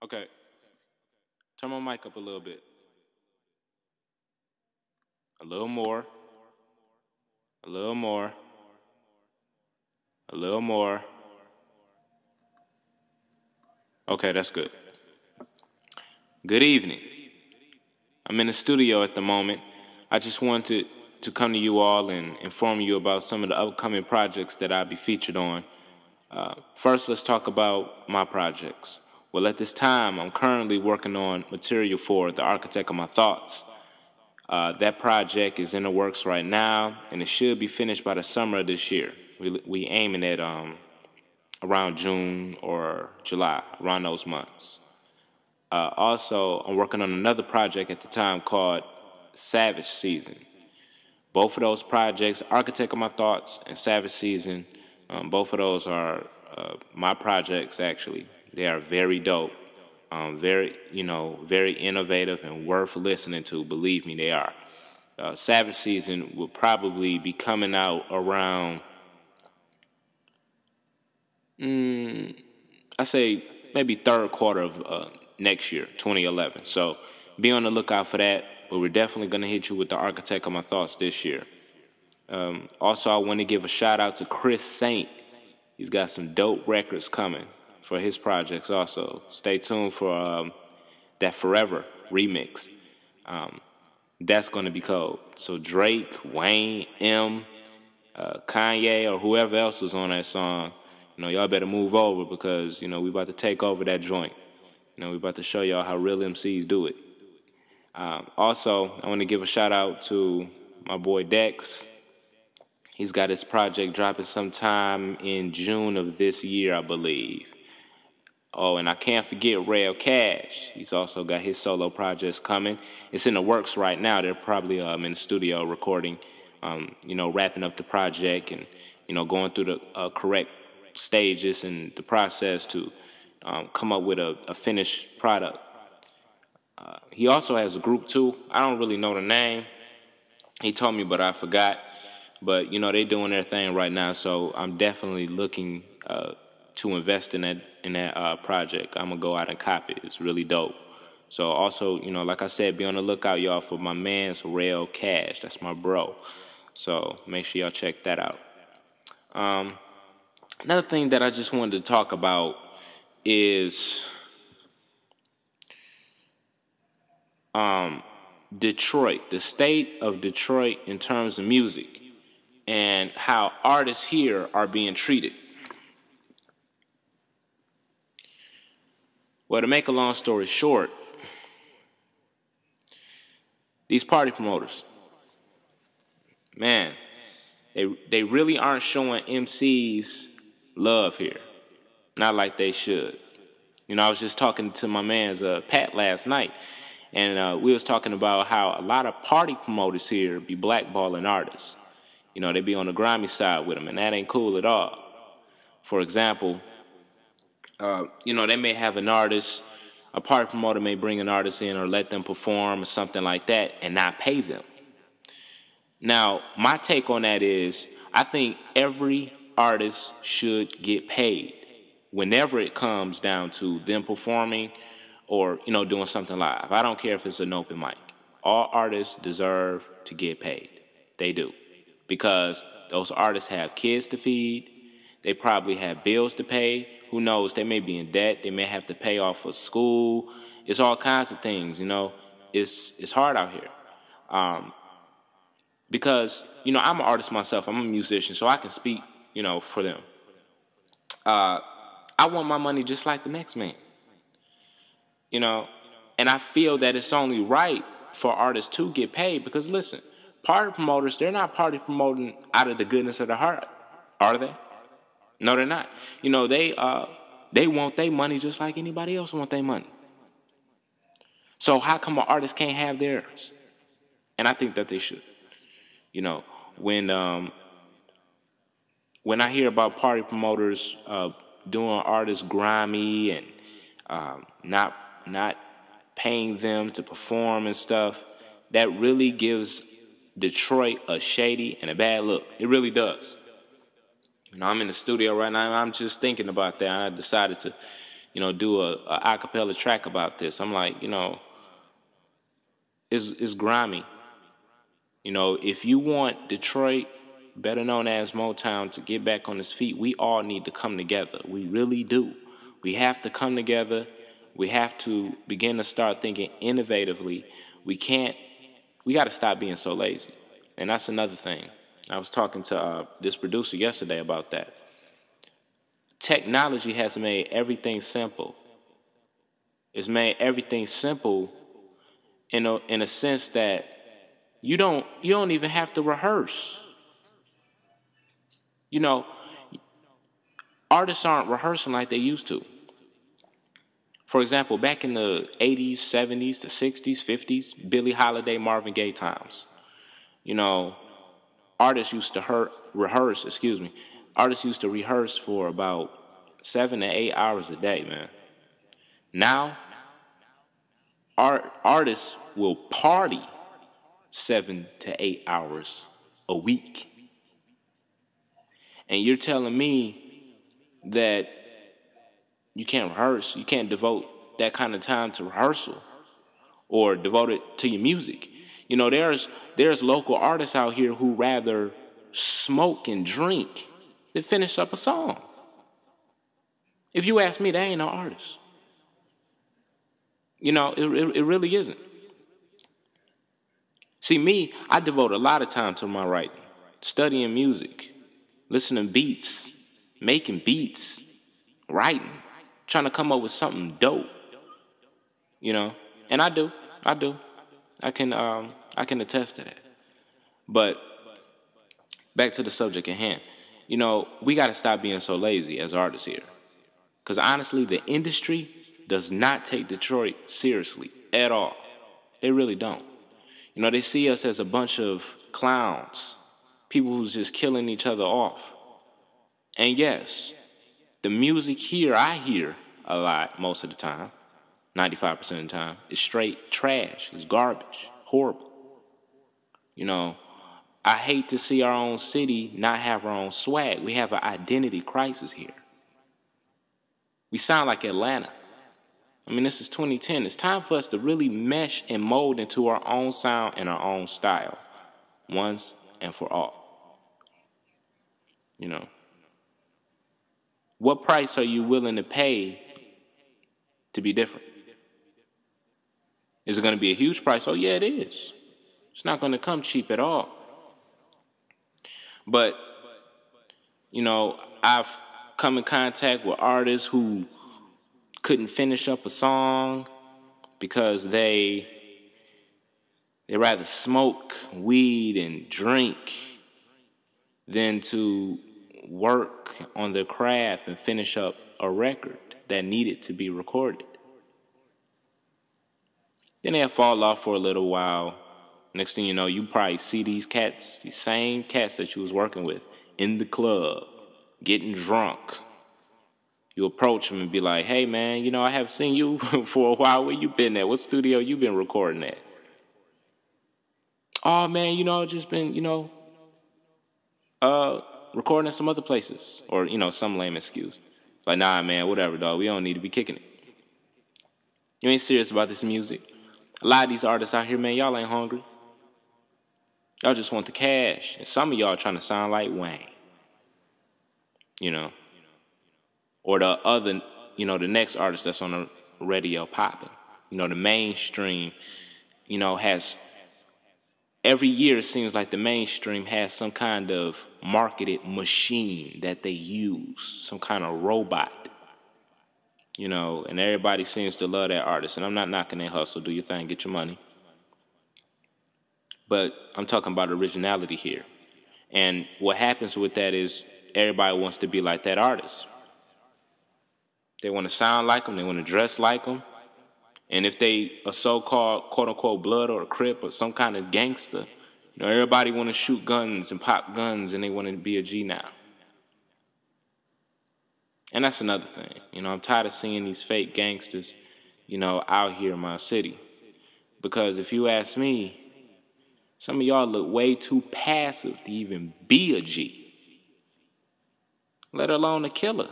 Okay, turn my mic up a little bit. A little more. A little more. A little more. Okay, that's good. Good evening. I'm in the studio at the moment. I just wanted to come to you all and inform you about some of the upcoming projects that I'll be featured on. First, let's talk about my projects. Well, at this time, I'm currently working on material for The Architect of My Thoughts. That project is in the works right now, and it should be finished by the summer of this year. We aiming at around June or July, around those months. Also, I'm working on another project at the time called Savage Season. Both of those projects, Architect of My Thoughts and Savage Season, both of those are my projects, actually. They are very dope, very innovative and worth listening to. Believe me, they are. Savage Season will probably be coming out around, I say maybe third quarter of next year, 2011. So be on the lookout for that. But we're definitely going to hit you with The Architect of My Thoughts this year. Also, I want to give a shout out to Chris Saint. He's got some dope records coming for his projects also. Stay tuned for that Forever remix. That's going to be cold. So Drake, Wayne, Kanye, or whoever else was on that song, y'all better move over because, we about to take over that joint. We about to show y'all how real MCs do it. Also, I want to give a shout out to my boy Dex. He's got his project dropping sometime in June of this year, I believe. Oh, and I can't forget Rail Cash. He's also got his solo projects coming. It's in the works right now. They're probably in the studio recording, wrapping up the project and, going through the correct stages and the process to come up with a finished product. He also has a group too. I don't really know the name. He told me, but I forgot. But they're doing their thing right now, so I'm definitely looking to invest in that project. I'm gonna go out and copy it. It's really dope. So also, like I said, be on the lookout, y'all, for my man's Rail Cash. That's my bro. So make sure y'all check that out. Another thing that I just wanted to talk about is Detroit, the state of Detroit in terms of music, and how artists here are being treated. Well, to make a long story short, these party promoters, man, they really aren't showing MCs love here. Not like they should. I was just talking to my man's Pat last night, and we was talking about how a lot of party promoters here be blackballing artists. They be on the grimy side with them, and that ain't cool at all. For example, they may have an artist, a party promoter may bring an artist in or let them perform or something like that and not pay them. Now, my take on that is I think every artist should get paid whenever it comes down to them performing or, doing something live. I don't care if it's an open mic. All artists deserve to get paid. They do. Because those artists have kids to feed. They probably have bills to pay. Who knows? They may be in debt. They may have to pay off for school. It's all kinds of things, It's hard out here. Because, I'm an artist myself. I'm a musician, so I can speak, for them. I want my money just like the next man. And I feel that it's only right for artists to get paid because, listen, party promoters, they're not party promoting out of the goodness of their heart, are they? No, they're not. They want their money just like anybody else want their money. So how come an artist can't have theirs? And I think that they should. When I hear about party promoters doing artists grimy and not paying them to perform and stuff, that really gives Detroit a shady and a bad look. It really does. I'm in the studio right now, and I'm just thinking about that. I decided to, do a acapella track about this. I'm like, it's grimy. If you want Detroit, better known as Motown, to get back on its feet, we all need to come together. We really do. We have to come together. We have to begin to start thinking innovatively. We got to stop being so lazy. And that's another thing. I was talking to this producer yesterday about that. Technology has made everything simple. It's made everything simple in a sense that you don't even have to rehearse. Artists aren't rehearsing like they used to. For example, back in the 80s, 70s, the 60s, 50s, Billie Holiday, Marvin Gaye times, artists used to rehearse for about 7 to 8 hours a day, man. Now, artists will party 7 to 8 hours a week. And you're telling me that you can't rehearse, you can't devote that kind of time to rehearsal or devote it to your music. There's local artists out here who rather smoke and drink than finish up a song. If you ask me, they ain't no artist. It really isn't. See, me, I devote a lot of time to my writing, studying music, listening to beats, making beats, writing, trying to come up with something dope. And I do. I can attest to that. But back to the subject at hand. We got to stop being so lazy as artists here. Because honestly, the industry does not take Detroit seriously at all. They really don't. They see us as a bunch of clowns, people who's just killing each other off. And yes, the music here, I hear a lot most of the time, 95% of the time, is straight trash, it's garbage, horrible. I hate to see our own city not have our own swag. We have an identity crisis here. We sound like Atlanta. This is 2010. It's time for us to really mesh and mold into our own sound and our own style, once and for all. What price are you willing to pay to be different? Is it going to be a huge price? Oh, yeah, it is. It's not going to come cheap at all. But, I've come in contact with artists who couldn't finish up a song because they rather smoke weed and drink than to work on their craft and finish up a record that needed to be recorded. Then they'll fall off for a little while. Next thing you know, you probably see these same cats that you was working with in the club, getting drunk. You approach them and be like, hey, man, I haven't seen you for a while. Where you been at? What studio you been recording at? Oh, man, I've just been, recording at some other places. Or, some lame excuse. Like, nah, man, whatever, dog. We don't need to be kicking it. You ain't serious about this music. A lot of these artists out here, man, y'all ain't hungry. Y'all just want the cash. And some of y'all trying to sound like Wayne. Or the other, the next artist that's on the radio popping. The mainstream, has, every year it seems like the mainstream has some kind of marketed machine that they use, some kind of robot. And everybody seems to love that artist. And I'm not knocking their hustle. Do your thing, get your money. But I'm talking about originality here. And what happens with that is everybody wants to be like that artist. They want to sound like them. They want to dress like them. And if they a so-called, quote-unquote, blood or a crip or some kind of gangster, everybody want to shoot guns and pop guns and they want to be a G now. And that's another thing. I'm tired of seeing these fake gangsters, out here in my city. Because if you ask me, some of y'all look way too passive to even be a G, let alone a killer.